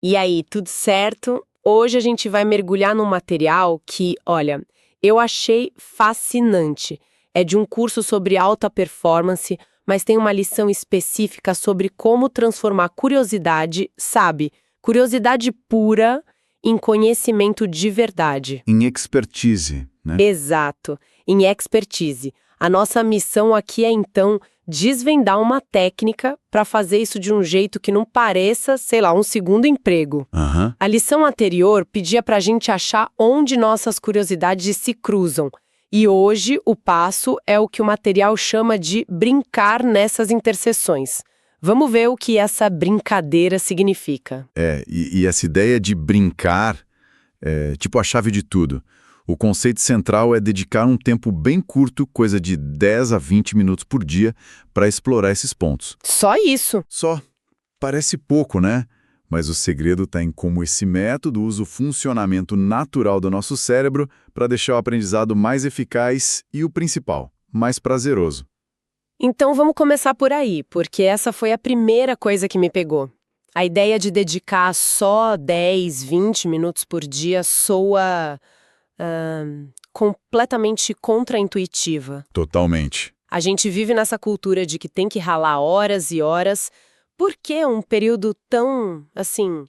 E aí, tudo certo? Hoje a gente vai mergulhar num material que, olha, eu achei fascinante. É de um curso sobre alta performance, mas tem uma lição específica sobre como transformar curiosidade, sabe? Curiosidade pura em conhecimento de verdade. Em expertise, né? Exato, em expertise. A nossa missão aqui é, então, desvendar uma técnica para fazer isso de um jeito que não pareça, sei lá, um segundo emprego. Aham. A lição anterior pedia para a gente achar onde nossas curiosidades se cruzam. E hoje o passo é o que o material chama de brincar nessas interseções. Vamos ver o que essa brincadeira significa. E essa ideia de brincar é tipo a chave de tudo. O conceito central é dedicar um tempo bem curto, coisa de 10 a 20 minutos por dia, para explorar esses pontos. Só isso. Só. Parece pouco, né? Mas o segredo está em como esse método usa o funcionamento natural do nosso cérebro para deixar o aprendizado mais eficaz e, o principal, mais prazeroso. Então vamos começar por aí, porque essa foi a primeira coisa que me pegou. A ideia de dedicar só 10, 20 minutos por dia soa completamente contraintuitiva. Totalmente. A gente vive nessa cultura de que tem que ralar horas e horas. Por que um período tão, assim,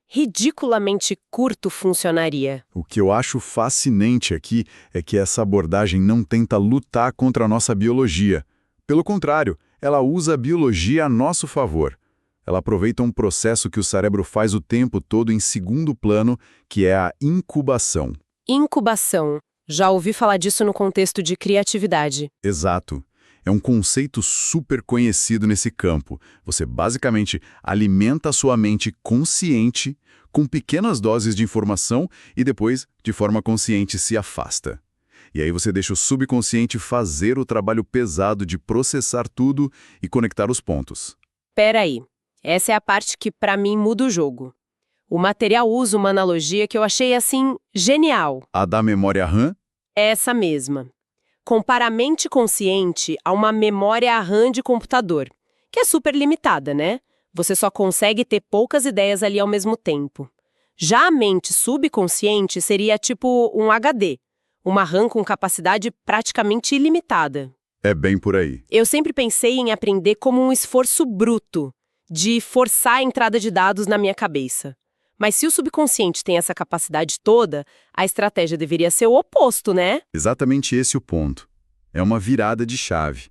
ridiculamente curto funcionaria? O que eu acho fascinante aqui é que essa abordagem não tenta lutar contra a nossa biologia. Pelo contrário, ela usa a biologia a nosso favor. Ela aproveita um processo que o cérebro faz o tempo todo em segundo plano, que é a incubação. Incubação. Já ouvi falar disso no contexto de criatividade. Exato. É um conceito super conhecido nesse campo. Você basicamente alimenta a sua mente consciente com pequenas doses de informação e depois, de forma consciente, se afasta. E aí você deixa o subconsciente fazer o trabalho pesado de processar tudo e conectar os pontos. Peraí, essa é a parte que pra mim muda o jogo. O material usa uma analogia que eu achei, assim, genial. A da memória RAM? Essa mesma. Compara a mente consciente a uma memória RAM de computador, que é super limitada, né? Você só consegue ter poucas ideias ali ao mesmo tempo. Já a mente subconsciente seria tipo um HD, uma RAM com capacidade praticamente ilimitada. É bem por aí. Eu sempre pensei em aprender como um esforço bruto, de forçar a entrada de dados na minha cabeça. Mas se o subconsciente tem essa capacidade toda, a estratégia deveria ser o oposto, né? Exatamente esse o ponto. É uma virada de chave.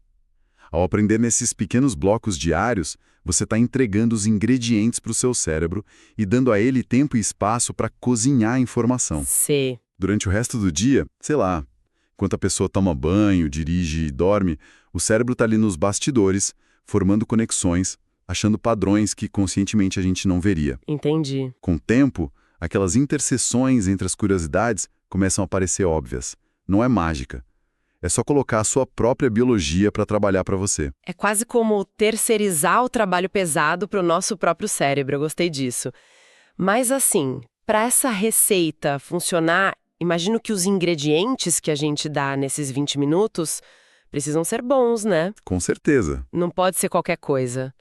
Ao aprender nesses pequenos blocos diários, você está entregando os ingredientes para o seu cérebro e dando a ele tempo e espaço para cozinhar a informação. Sei. Durante o resto do dia, sei lá, enquanto a pessoa toma banho, dirige e dorme, o cérebro está ali nos bastidores, formando conexões, achando padrões que conscientemente a gente não veria. Entendi. Com o tempo, aquelas interseções entre as curiosidades começam a parecer óbvias. Não é mágica. É só colocar a sua própria biologia para trabalhar para você. É quase como terceirizar o trabalho pesado para o nosso próprio cérebro, eu gostei disso. Mas assim, para essa receita funcionar, imagino que os ingredientes que a gente dá nesses 20 minutos precisam ser bons, né? Com certeza. Não pode ser qualquer coisa.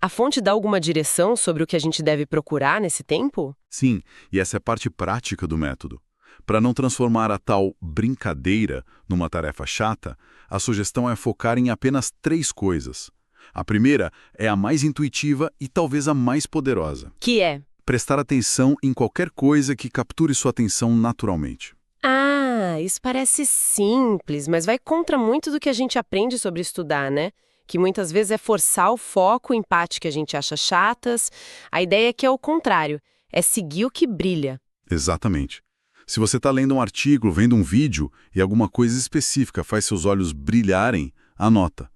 A fonte dá alguma direção sobre o que a gente deve procurar nesse tempo? Sim, e essa é a parte prática do método. Para não transformar a tal brincadeira numa tarefa chata, a sugestão é focar em apenas 3 coisas. A primeira é a mais intuitiva e talvez a mais poderosa. Que é? Prestar atenção em qualquer coisa que capture sua atenção naturalmente. Ah, isso parece simples, mas vai contra muito do que a gente aprende sobre estudar, né? Que muitas vezes é forçar o foco em partes que a gente acha chatas. A ideia é que é o contrário, é seguir o que brilha. Exatamente. Se você está lendo um artigo, vendo um vídeo e alguma coisa específica faz seus olhos brilharem, anota.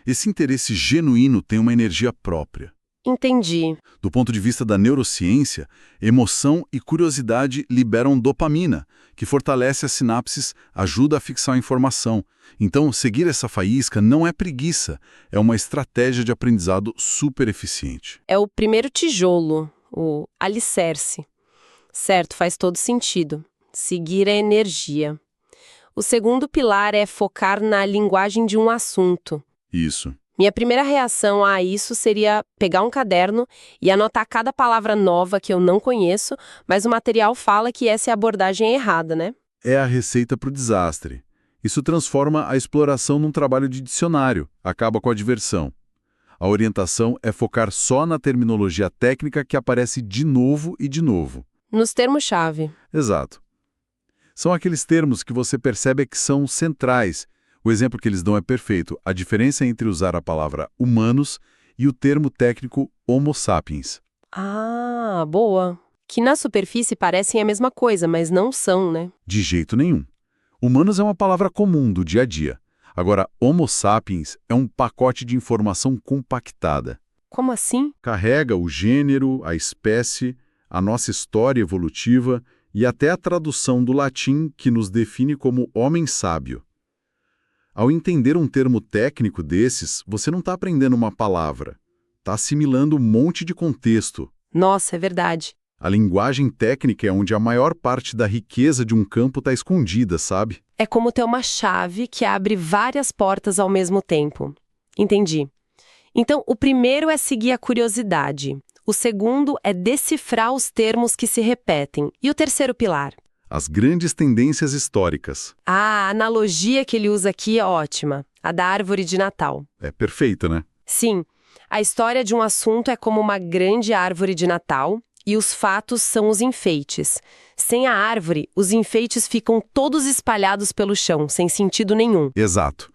Esse interesse genuíno tem uma energia própria. Entendi. Do ponto de vista da neurociência, emoção e curiosidade liberam dopamina, que fortalece as sinapses, ajuda a fixar a informação. Então, seguir essa faísca não é preguiça, é uma estratégia de aprendizado super eficiente. É o primeiro tijolo, o alicerce. Certo, faz todo sentido. Seguir a energia. O segundo pilar é focar na linguagem de um assunto. Isso. Minha primeira reação a isso seria pegar um caderno e anotar cada palavra nova que eu não conheço, mas o material fala que essa é a abordagem errada, né? É a receita para o desastre. Isso transforma a exploração num trabalho de dicionário, acaba com a diversão. A orientação é focar só na terminologia técnica que aparece de novo e de novo. Nos termos-chave. Exato. São aqueles termos que você percebe que são centrais. O exemplo que eles dão é perfeito. A diferença entre usar a palavra humanos e o termo técnico homo sapiens. Ah, boa. Que na superfície parecem a mesma coisa, mas não são, né? De jeito nenhum. Humanos é uma palavra comum do dia a dia. Agora, homo sapiens é um pacote de informação compactada. Como assim? Carrega o gênero, a espécie, a nossa história evolutiva e até a tradução do latim que nos define como homem sábio. Ao entender um termo técnico desses, você não está aprendendo uma palavra. Está assimilando um monte de contexto. Nossa, é verdade. A linguagem técnica é onde a maior parte da riqueza de um campo está escondida, sabe? É como ter uma chave que abre várias portas ao mesmo tempo. Entendi. Então, o primeiro é seguir a curiosidade. O segundo é decifrar os termos que se repetem. E o terceiro pilar? As grandes tendências históricas. A analogia que ele usa aqui é ótima. A da árvore de Natal. É perfeita, né? Sim. A história de um assunto é como uma grande árvore de Natal e os fatos são os enfeites. Sem a árvore, os enfeites ficam todos espalhados pelo chão, sem sentido nenhum. Exato.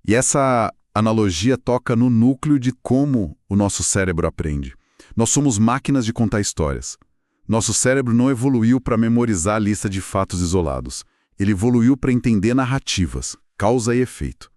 E essa analogia toca no núcleo de como o nosso cérebro aprende. Nós somos máquinas de contar histórias. Nosso cérebro não evoluiu para memorizar a lista de fatos isolados. Ele evoluiu para entender narrativas, causa e efeito.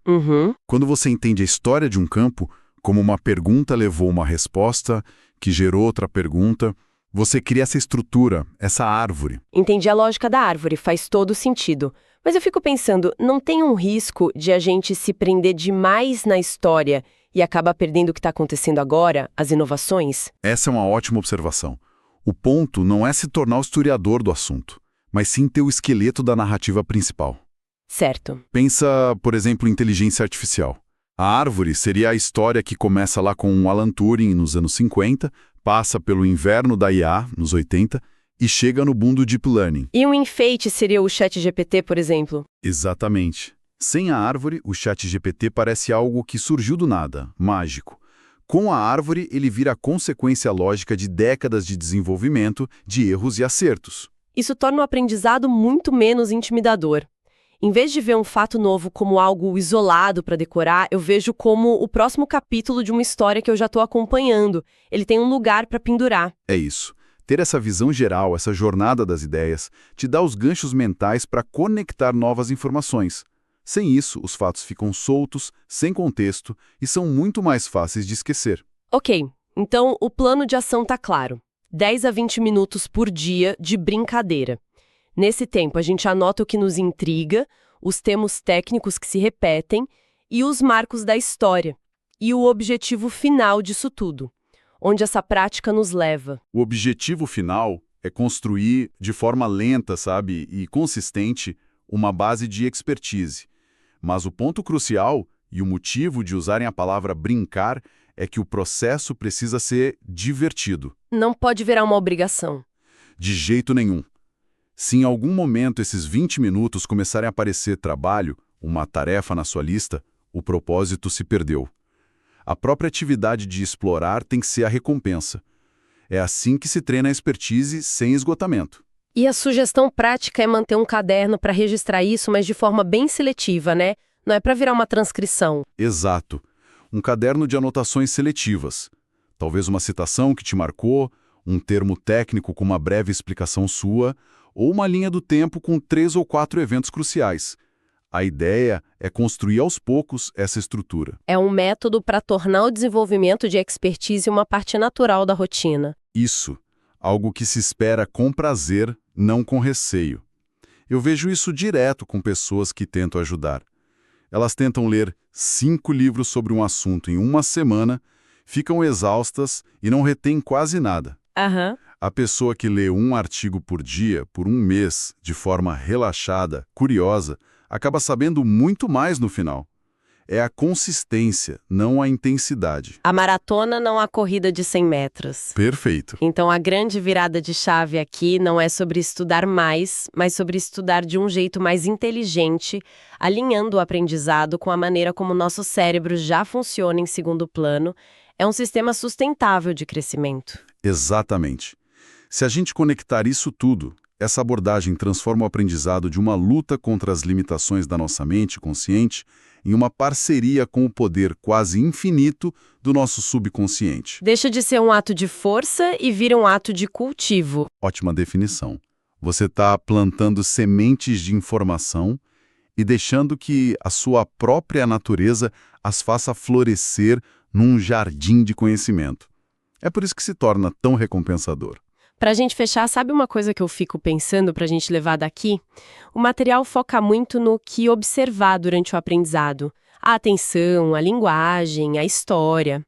Quando você entende a história de um campo, como uma pergunta levou uma resposta, que gerou outra pergunta, você cria essa estrutura, essa árvore. Entendi a lógica da árvore, faz todo sentido. Mas eu fico pensando, não tem um risco de a gente se prender demais na história e acabar perdendo o que está acontecendo agora, as inovações? Essa é uma ótima observação. O ponto não é se tornar o historiador do assunto, mas sim ter o esqueleto da narrativa principal. Certo. Pensa, por exemplo, em inteligência artificial. A árvore seria a história que começa lá com o Alan Turing nos anos 50, passa pelo inverno da IA, nos 80, e chega no boom do Deep Learning. E um enfeite seria o ChatGPT, por exemplo? Exatamente. Sem a árvore, o ChatGPT parece algo que surgiu do nada, mágico. Com a árvore, ele vira a consequência lógica de décadas de desenvolvimento, de erros e acertos. Isso torna o aprendizado muito menos intimidador. Em vez de ver um fato novo como algo isolado para decorar, eu vejo como o próximo capítulo de uma história que eu já estou acompanhando. Ele tem um lugar para pendurar. É isso. Ter essa visão geral, essa jornada das ideias, te dá os ganchos mentais para conectar novas informações. Sem isso, os fatos ficam soltos, sem contexto e são muito mais fáceis de esquecer. Ok, então o plano de ação está claro. 10 a 20 minutos por dia de brincadeira. Nesse tempo, a gente anota o que nos intriga, os termos técnicos que se repetem e os marcos da história. E o objetivo final disso tudo, onde essa prática nos leva. O objetivo final é construir de forma lenta, sabe, e consistente, uma base de expertise. Mas o ponto crucial e o motivo de usarem a palavra brincar é que o processo precisa ser divertido. Não pode virar uma obrigação. De jeito nenhum. Se em algum momento esses 20 minutos começarem a parecer trabalho, uma tarefa na sua lista, o propósito se perdeu. A própria atividade de explorar tem que ser a recompensa. É assim que se treina a expertise sem esgotamento. E a sugestão prática é manter um caderno para registrar isso, mas de forma bem seletiva, né? Não é para virar uma transcrição. Exato. Um caderno de anotações seletivas. Talvez uma citação que te marcou, um termo técnico com uma breve explicação sua, ou uma linha do tempo com 3 ou 4 eventos cruciais. A ideia é construir aos poucos essa estrutura. É um método para tornar o desenvolvimento de expertise uma parte natural da rotina. Isso. Algo que se espera com prazer, não com receio. Eu vejo isso direto com pessoas que tento ajudar. Elas tentam ler 5 livros sobre um assunto em uma semana, ficam exaustas e não retêm quase nada. A pessoa que lê um artigo por dia, por um mês, de forma relaxada, curiosa, acaba sabendo muito mais no final. É a consistência, não a intensidade. A maratona não a corrida de 100 metros. Perfeito. Então, a grande virada de chave aqui não é sobre estudar mais, mas sobre estudar de um jeito mais inteligente, alinhando o aprendizado com a maneira como o nosso cérebro já funciona em segundo plano. É um sistema sustentável de crescimento. Exatamente. Se a gente conectar isso tudo, essa abordagem transforma o aprendizado de uma luta contra as limitações da nossa mente consciente em uma parceria com o poder quase infinito do nosso subconsciente. Deixa de ser um ato de força e vira um ato de cultivo. Ótima definição. Você está plantando sementes de informação e deixando que a sua própria natureza as faça florescer num jardim de conhecimento. É por isso que se torna tão recompensador. Pra gente fechar, sabe uma coisa que eu fico pensando pra gente levar daqui? O material foca muito no que observar durante o aprendizado. A atenção, a linguagem, a história.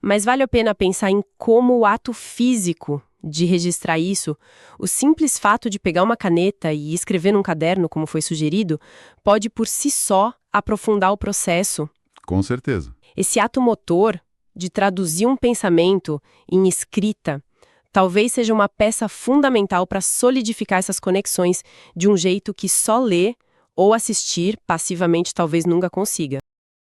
Mas vale a pena pensar em como o ato físico de registrar isso, o simples fato de pegar uma caneta e escrever num caderno, como foi sugerido, pode por si só aprofundar o processo. Com certeza. Esse ato motor de traduzir um pensamento em escrita talvez seja uma peça fundamental para solidificar essas conexões de um jeito que só ler ou assistir passivamente talvez nunca consiga.